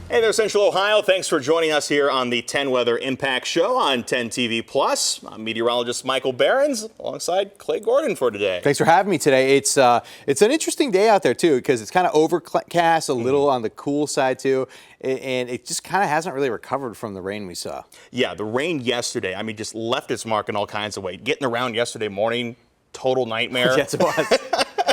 Hey there, Central Ohio. Thanks for joining us here on the 10 Weather Impact Show on 10 TV Plus. I'm meteorologist Michael Behrens alongside Clay Gordon for today. Thanks for having me today. It's an interesting day out there too, because it's kind of overcast, a little on the cool side too, and it just kind of hasn't really recovered from the rain we saw. Yeah, the rain yesterday, I mean, just left its mark in all kinds of ways. Getting around yesterday morning, total nightmare. Yes, it was.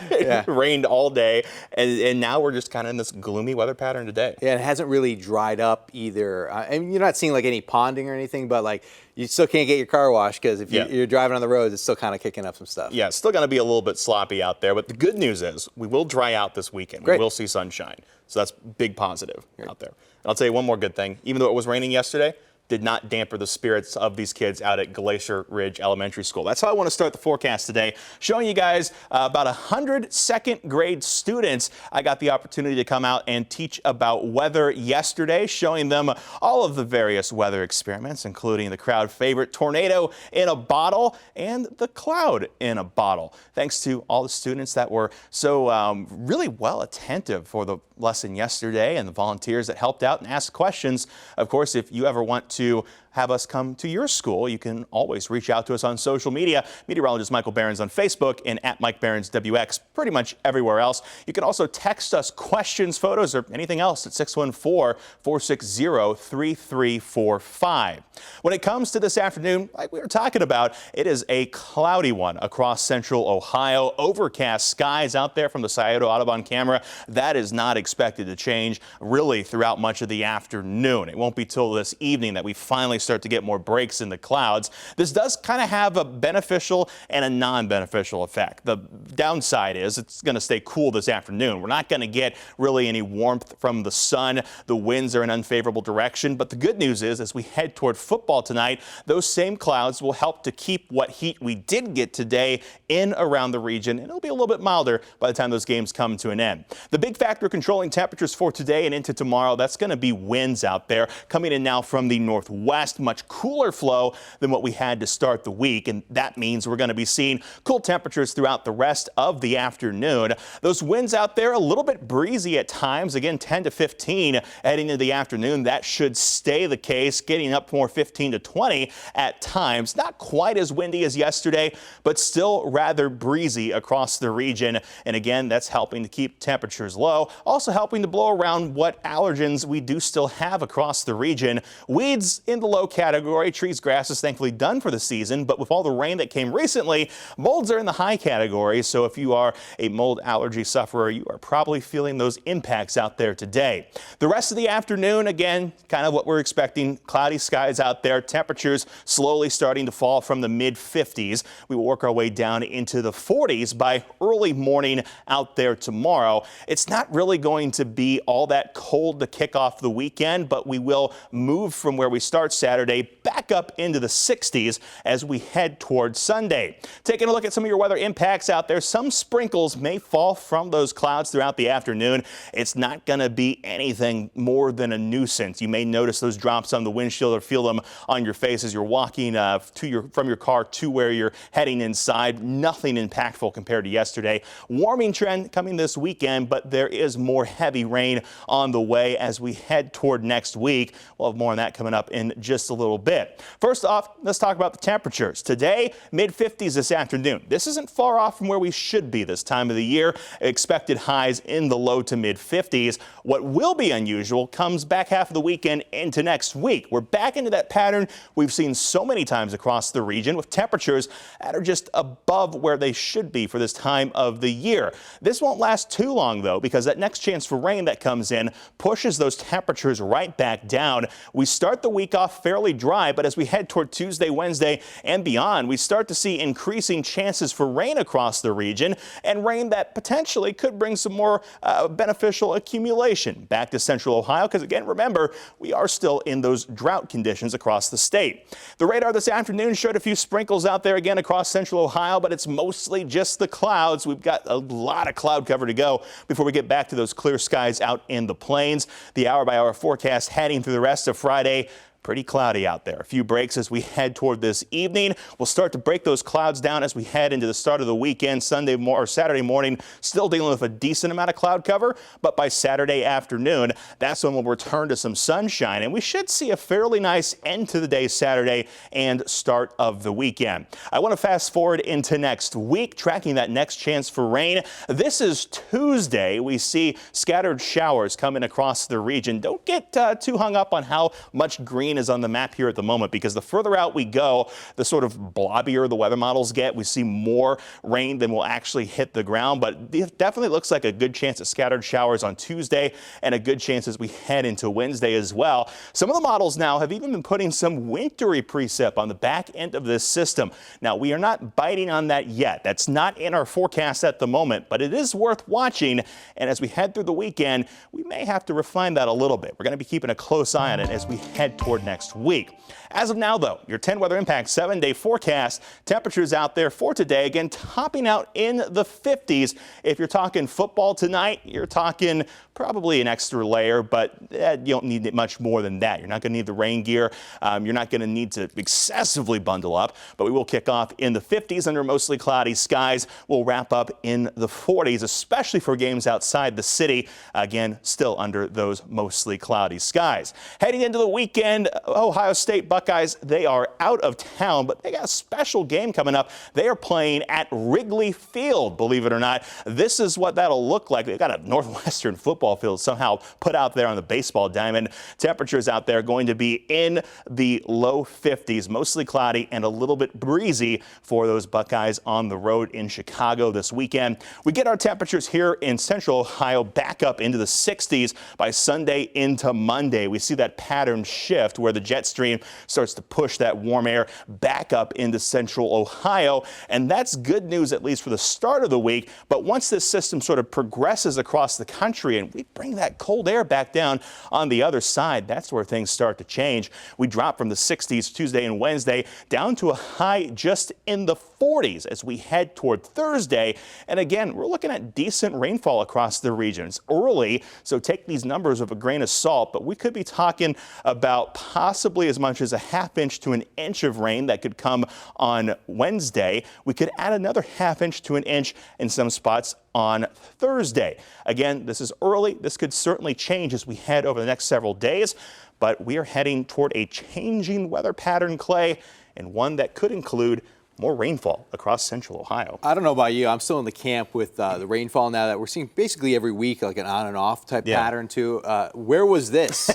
It rained all day, and now we're just kind of in this gloomy weather pattern today. Yeah, it hasn't really dried up either. I mean, you're not seeing like any ponding or anything, but like you still can't get your car washed because if you're driving on the roads, it's still kind of kicking up some stuff. Yeah, it's still going to be a little bit sloppy out there, but the good news is we will dry out this weekend. Great. We will see sunshine, so that's big positive out there. And I'll tell you one more good thing. Even though it was raining yesterday, did not damper the spirits of these kids out at Glacier Ridge Elementary School. That's how I want to start the forecast today, showing you guys about 100 second grade students. I got the opportunity to come out and teach about weather yesterday, showing them all of the various weather experiments, including the crowd favorite tornado in a bottle and the cloud in a bottle. Thanks to all the students that were so really well attentive for the lesson yesterday and the volunteers that helped out and asked questions. Of course, if you ever want to have us come to your school, you can always reach out to us on social media. Meteorologist Michael Behrens on Facebook and at Mike Behrens WX, pretty much everywhere else. You can also text us questions, photos, or anything else at 614-460-3345. When it comes to this afternoon, like we were talking about, it is a cloudy one across Central Ohio. Overcast skies out there from the Scioto Audubon camera. That is not expected to change really throughout much of the afternoon. It won't be till this evening that we finally start to get more breaks in the clouds. This does kind of have a beneficial and a non-beneficial effect. The downside is it's going to stay cool this afternoon. We're not going to get really any warmth from the sun. The winds are in unfavorable direction. But the good news is as we head toward football tonight, those same clouds will help to keep what heat we did get today in around the region. And it'll be a little bit milder by the time those games come to an end. The big factor controlling temperatures for today and into tomorrow, that's going to be winds out there coming in now from the northwest. Much cooler flow than what we had to start the week, and that means we're going to be seeing cool temperatures throughout the rest of the afternoon. Those winds out there a little bit breezy at times, again 10 to 15 heading into the afternoon. That should stay the case, getting up more 15 to 20 at times. Not quite as windy as yesterday, but still rather breezy across the region, and again that's helping to keep temperatures low, also helping to blow around what allergens we do still have across the region. Weeds in the low category, trees, grasses thankfully done for the season, but with all the rain that came recently, molds are in the high category. So if you are a mold allergy sufferer, you are probably feeling those impacts out there today. The rest of the afternoon, again, kind of what we're expecting. Cloudy skies out there, temperatures slowly starting to fall from the mid 50s. We will work our way down into the 40s by early morning out there tomorrow. It's not really going to be all that cold to kick off the weekend, but we will move from where we start Saturday back up into the 60s as we head towards Sunday. Taking a look at some of your weather impacts out there, some sprinkles may fall from those clouds throughout the afternoon. It's not going to be anything more than a nuisance. You may notice those drops on the windshield or feel them on your face as you're walking from your car to where you're heading inside. Nothing impactful compared to yesterday. Warming trend coming this weekend, but there is more heavy rain on the way as we head toward next week. We'll have more on that coming up in just a little bit. First off, let's talk about the temperatures. Today, mid-50s this afternoon. This isn't far off from where we should be this time of the year. Expected highs in the low to mid-50s. What will be unusual comes back half of the weekend into next week. We're back into that pattern we've seen so many times across the region with temperatures that are just above where they should be for this time of the year. This won't last too long though, because that next chance for rain that comes in pushes those temperatures right back down. We start the week off fairly dry, but as we head toward Tuesday, Wednesday, and beyond, we start to see increasing chances for rain across the region, and rain that potentially could bring some more beneficial accumulation back to Central Ohio, because again, remember, we are still in those drought conditions across the state. The radar this afternoon showed a few sprinkles out there again across Central Ohio, but it's mostly just the clouds. We've got a lot of cloud cover to go before we get back to those clear skies out in the plains. The hour-by-hour forecast heading through the rest of Friday. pretty cloudy out there. A few breaks as we head toward this evening. We'll start to break those clouds down as we head into the start of the weekend. Saturday morning, still dealing with a decent amount of cloud cover, but by Saturday afternoon, that's when we'll return to some sunshine, and we should see a fairly nice end to the day Saturday and start of the weekend. I want to fast forward into next week, tracking that next chance for rain. This is Tuesday. We see scattered showers coming across the region. Don't get too hung up on how much green is on the map here at the moment, because the further out we go, the sort of blobbier the weather models get. We see more rain than will actually hit the ground, but it definitely looks like a good chance of scattered showers on Tuesday and a good chance as we head into Wednesday as well. Some of the models now have even been putting some wintry precip on the back end of this system. Now, we are not biting on that yet. That's not in our forecast at the moment, but it is worth watching. And as we head through the weekend, we may have to refine that a little bit. We're going to be keeping a close eye on it as we head toward next week. As of now, though, your 10 Weather Impact 7-day forecast, temperatures out there for today, again, topping out in the 50s. If you're talking football tonight, you're talking probably an extra layer, but you don't need much more than that. You're not going to need the rain gear. You're not going to need to excessively bundle up, but we will kick off in the 50s under mostly cloudy skies. We'll wrap up in the 40s, especially for games outside the city. Again, still under those mostly cloudy skies. Heading into the weekend, Ohio State Buckeyes, they are out of town, but they got a special game coming up. They are playing at Wrigley Field, believe it or not. This is what that'll look like. They've got a Northwestern football field somehow put out there on the baseball diamond. Temperatures out there going to be in the low 50s, mostly cloudy and a little bit breezy for those Buckeyes on the road in Chicago this weekend. We get our temperatures here in central Ohio back up into the 60s by Sunday into Monday. We see that pattern shift where the jet stream starts to push that warm air back up into central Ohio, and that's good news at least for the start of the week. But once this system sort of progresses across the country and we bring that cold air back down on the other side, that's where things start to change. We drop from the 60s Tuesday and Wednesday down to a high just in the 40s as we head toward Thursday. And again, we're looking at decent rainfall across the region. It's early, so take these numbers with a grain of salt, but we could be talking about possibly as much as a half inch to an inch of rain that could come on Wednesday. We could add another half inch to an inch in some spots on Thursday. Again, this is early. This could certainly change as we head over the next several days, but we are heading toward a changing weather pattern, Clay, and one that could include more rainfall across central Ohio. I don't know about you. I'm still in the camp with the rainfall now that we're seeing basically every week, like an on and off type pattern too. Where was this,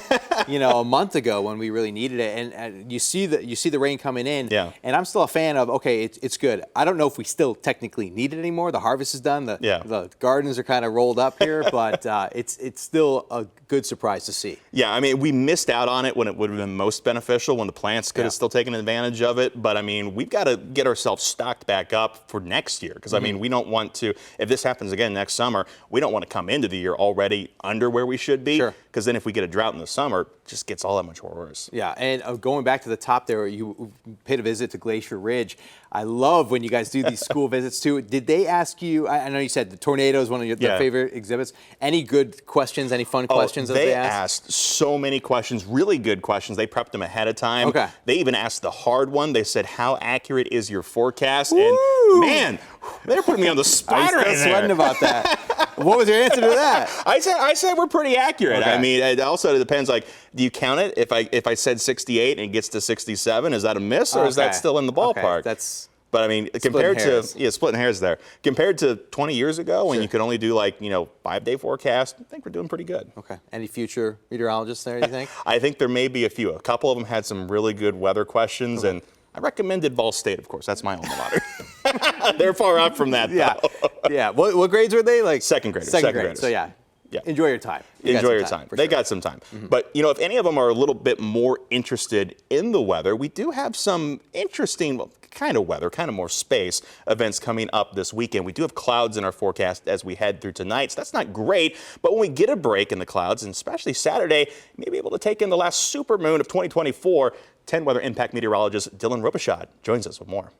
a month ago when we really needed it? And you see the rain coming in. And I'm still a fan of, okay, it's good. I don't know if we still technically need it anymore. The harvest is done. The gardens are kind of rolled up here, but it's still a good surprise to see. Yeah, I mean, we missed out on it when it would have been most beneficial, when the plants could have still taken advantage of it. But I mean, we've got to get ourselves stocked back up for next year, because I mean, we don't want to, if this happens again next summer, we don't want to come into the year already under where we should be, because then if we get a drought in the summer, it just gets all that much worse. Yeah, and going back to the top there, you paid a visit to Glacier Ridge. I love when you guys do these school visits too. Did they ask you, I know you said the tornado is one of your favorite exhibits. Any good questions, any fun questions that they asked? So many questions, really good questions. They prepped them ahead of time. Okay. They even asked the hard one. They said, how accurate is your forecast? And man, they're putting me on the spot right there. I was sweating about that. What was your answer to that? I said we're pretty accurate. Okay. I mean, it also depends, like, do you count it? If I said 68 and it gets to 67, is that a miss, or is that still in the ballpark? But I mean, compared to splitting hairs there. Compared to 20 years ago when you could only do 5-day forecast, I think we're doing pretty good. Okay. Any future meteorologists there, you think? I think there may be a few. A couple of them had some really good weather questions, and I recommended Ball State, of course. That's my alma mater. They're far out from that, though. Yeah. What grades were they? Like second graders. Second graders. So enjoy your time. Enjoy your time. They got some time. But if any of them are a little bit more interested in the weather, we do have some interesting, kind of weather, kind of more space events coming up this weekend. We do have clouds in our forecast as we head through tonight, so that's not great. But when we get a break in the clouds, and especially Saturday, you may be able to take in the last supermoon of 2024. 10 Weather Impact meteorologist Dylan Robichaud joins us with more.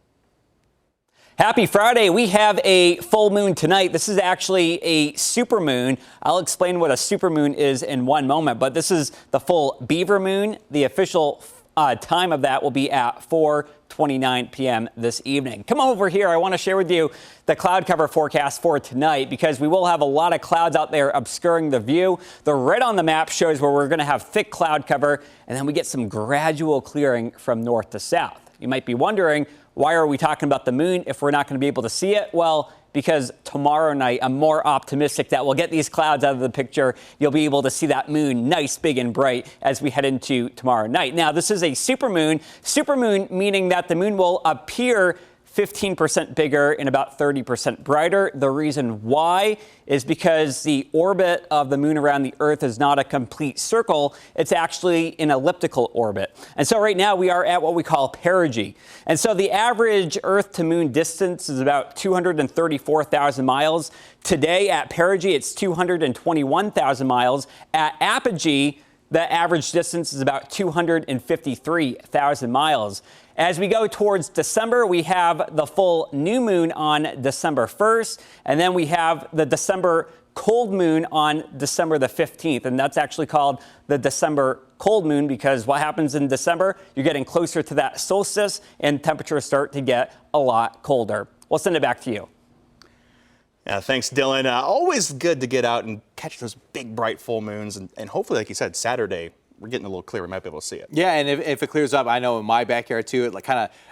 Happy Friday. We have a full moon tonight. This is actually a supermoon. I'll explain what a supermoon is in one moment, but this is the full beaver moon, the official time of that will be at 4:29 p.m. this evening. Come over here. I want to share with you the cloud cover forecast for tonight because we will have a lot of clouds out there obscuring the view. The red on the map shows where we're going to have thick cloud cover, and then we get some gradual clearing from north to south. You might be wondering, why are we talking about the moon if we're not going to be able to see it? Well, because tomorrow night, I'm more optimistic that we'll get these clouds out of the picture. You'll be able to see that moon nice, big, and bright as we head into tomorrow night. Now, this is a supermoon. Supermoon meaning that the moon will appear 15% bigger and about 30% brighter. The reason why is because the orbit of the moon around the Earth is not a complete circle. It's actually an elliptical orbit. And so right now we are at what we call perigee. And so the average Earth to moon distance is about 234,000 miles. Today at perigee, it's 221,000 miles. At apogee, the average distance is about 253,000 miles. As we go towards December, we have the full new moon on December 1st, and then we have the December cold moon on December the 15th, and that's actually called the December cold moon because what happens in December, you're getting closer to that solstice and temperatures start to get a lot colder. We'll send it back to you. Yeah, thanks, Dylan. Always good to get out and catch those big, bright full moons. And hopefully, like you said, Saturday, we're getting a little clearer. We might be able to see it. Yeah, and if it clears up, I know in my backyard, too,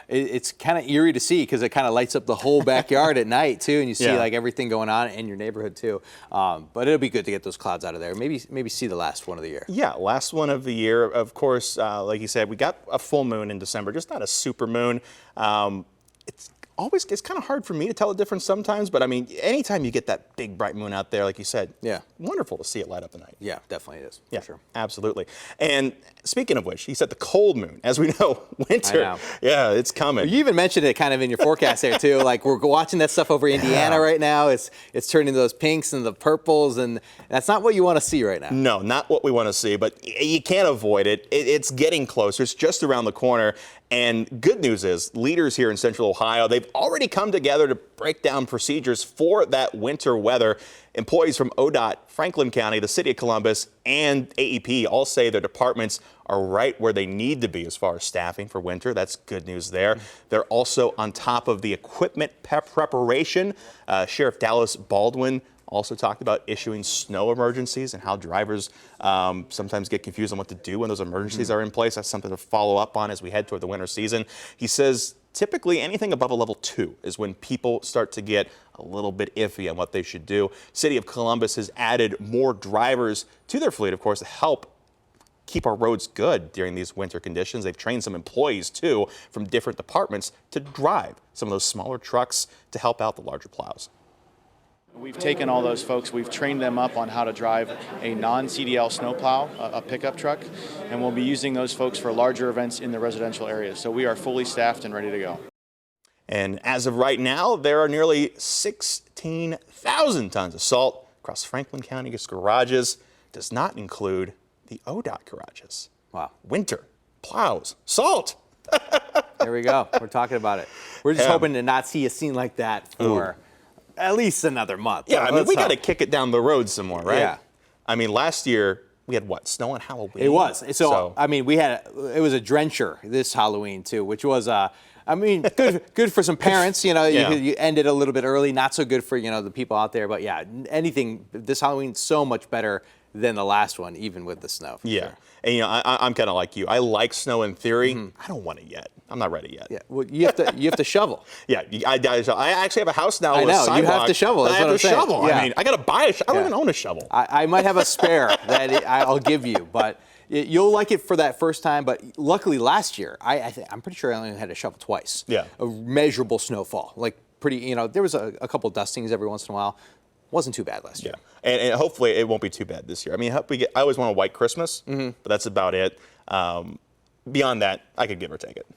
it's kind of eerie to see because it kind of lights up the whole backyard at night, too, and you see, like, everything going on in your neighborhood, too. But it'll be good to get those clouds out of there. Maybe see the last one of the year. Yeah, last one of the year. Of course, like you said, we got a full moon in December, just not a super moon. It's kind of hard for me to tell the difference sometimes, but I mean, anytime you get that big bright moon out there, like you said, wonderful to see it light up the night. Yeah, definitely it is. Yeah, for sure. Absolutely. And speaking of which, he said the cold moon. As we know, winter. I know. Yeah, it's coming. You even mentioned it kind of in your forecast there too. Like we're watching that stuff over Indiana right now. It's turning those pinks and the purples, and that's not what you want to see right now. No, not what we want to see, but you can't avoid it. It's getting closer. It's just around the corner. And good news is, leaders here in Central Ohio, they've already come together to break down procedures for that winter weather. Employees from ODOT, Franklin County, the City of Columbus, and AEP all say their departments are right where they need to be as far as staffing for winter. That's good news there. They're also on top of the equipment preparation. Sheriff Dallas Baldwin also talked about issuing snow emergencies and how drivers sometimes get confused on what to do when those emergencies are in place. That's something to follow up on as we head toward the winter season. He says typically anything above a level 2 is when people start to get a little bit iffy on what they should do. City of Columbus has added more drivers to their fleet, of course, to help keep our roads good during these winter conditions. They've trained some employees, too, from different departments to drive some of those smaller trucks to help out the larger plows. We've taken all those folks, we've trained them up on how to drive a non-CDL snowplow, a pickup truck, and we'll be using those folks for larger events in the residential areas. So we are fully staffed and ready to go. And as of right now, there are nearly 16,000 tons of salt across Franklin County's garages. Does not include the ODOT garages. Wow. Winter, plows, salt. There we go. We're talking about it. We're just hoping to not see a scene like that for at least another month. Yeah, I mean, we got to kick it down the road some more, right? Yeah. I mean, last year we had what, snow on Halloween? It was. So I mean, it was a drencher this Halloween too, which was I mean, good for some parents. You know, you ended a little bit early. Not so good for the people out there. But yeah, anything this Halloween so much better than the last one, even with the snow. Yeah, sure. And I'm kind of like you. I like snow in theory. I don't want it yet. I'm not ready yet. Yeah, well, you have to shovel. Yeah, I actually have a house now. I with know a sidewalk. you have to shovel. That's I have what I'm to saying. shovel. Yeah. I mean, I got to buy a shovel. I don't even own a shovel. I might have a spare that I'll give you, but you'll like it for that first time. But luckily, last year I'm pretty sure I only had to shovel twice. Yeah, a measurable snowfall, like pretty. There was a couple dustings every once in a while. Wasn't too bad last year. Yeah, and hopefully it won't be too bad this year. I mean, I always want a white Christmas, but that's about it. Beyond that, I could give or take it.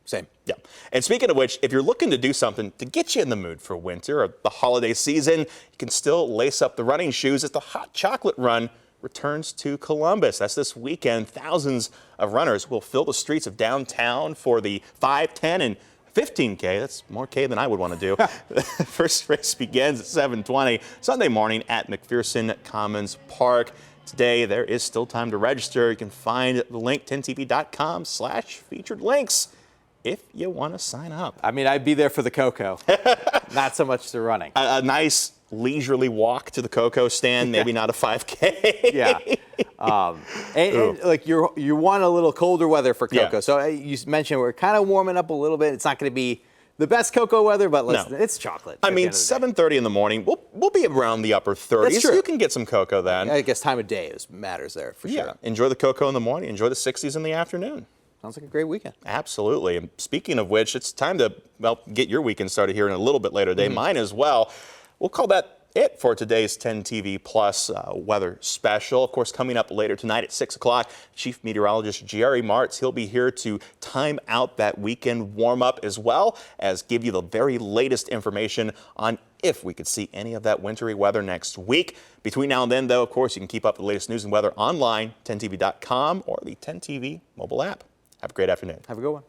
Same. Yeah. And speaking of which, if you're looking to do something to get you in the mood for winter or the holiday season, you can still lace up the running shoes as the Hot Chocolate Run returns to Columbus. That's this weekend. Thousands of runners will fill the streets of downtown for the 5, 10, and 15K. That's more K than I would want to do. The first race begins at 7:20 Sunday morning at McPherson Commons Park. today. There is still time to register. You can find the link 10tv.com/featured links if you want to sign up. I mean, I'd be there for the cocoa, not so much the running. A nice leisurely walk to the cocoa stand, maybe not a 5K. Yeah. And like you want a little colder weather for cocoa. Yeah. So you mentioned we're kind of warming up a little bit. It's not going to be the best cocoa weather, but listen, it's chocolate. I mean, 7:30 in the morning, we'll be around the upper 30s. That's true. You can get some cocoa then. I guess time of day matters there for sure. Enjoy the cocoa in the morning. Enjoy the 60s in the afternoon. Sounds like a great weekend. Absolutely. And speaking of which, it's time to, well, get your weekend started here in a little bit later today. Mine as well. We'll call that it for today's 10 TV Plus weather special. Of course, coming up later tonight at 6 o'clock, Chief Meteorologist Jerry Martz, he'll be here to time out that weekend warm-up as well as give you the very latest information on if we could see any of that wintry weather next week. Between now and then, though, of course, you can keep up with the latest news and weather online, 10tv.com or the 10TV mobile app. Have a great afternoon. Have a good one.